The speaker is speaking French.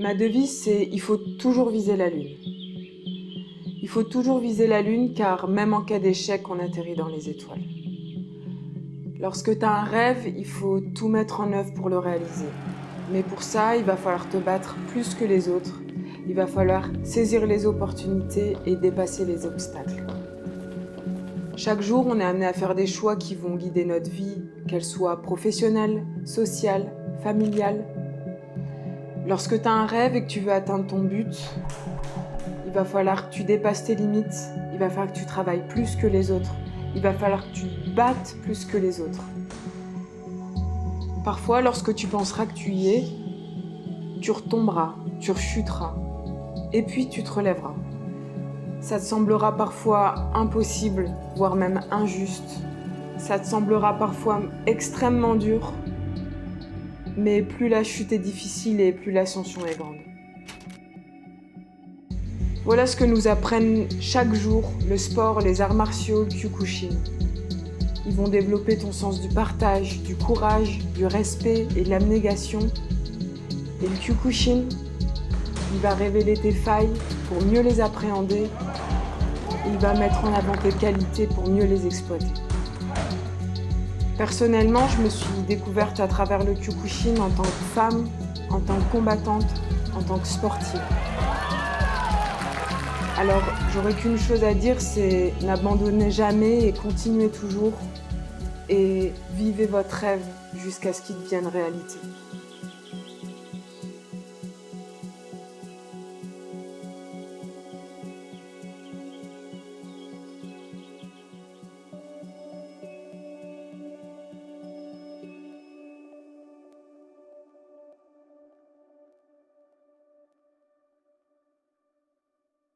Ma devise, c'est « il faut toujours viser la lune ». Il faut toujours viser la lune car même en cas d'échec, on atterrit dans les étoiles. Lorsque tu as un rêve, il faut tout mettre en œuvre pour le réaliser. Mais pour ça, il va falloir te battre plus que les autres. Il va falloir saisir les opportunités et dépasser les obstacles. Chaque jour, on est amené à faire des choix qui vont guider notre vie, qu'elle soit professionnelle, sociale, familiale. Lorsque tu as un rêve et que tu veux atteindre ton but, il va falloir que tu dépasses tes limites, il va falloir que tu travailles plus que les autres, il va falloir que tu te battes plus que les autres. Parfois, lorsque tu penseras que tu y es, tu retomberas, tu rechuteras, et puis tu te relèveras. Ça te semblera parfois impossible, voire même injuste. Ça te semblera parfois extrêmement dur, mais plus la chute est difficile et plus l'ascension est grande. Voilà ce que nous apprennent chaque jour le sport, les arts martiaux, le Kyokushin. Ils vont développer ton sens du partage, du courage, du respect et de l'abnégation. Et le Kyokushin, il va révéler tes failles pour mieux les appréhender. Il va mettre en avant tes qualités pour mieux les exploiter. Personnellement, je me suis découverte à travers le Kyokushin en tant que femme, en tant que combattante, en tant que sportive. Alors, j'aurais qu'une chose à dire, c'est n'abandonnez jamais et continuez toujours et vivez votre rêve jusqu'à ce qu'il devienne réalité.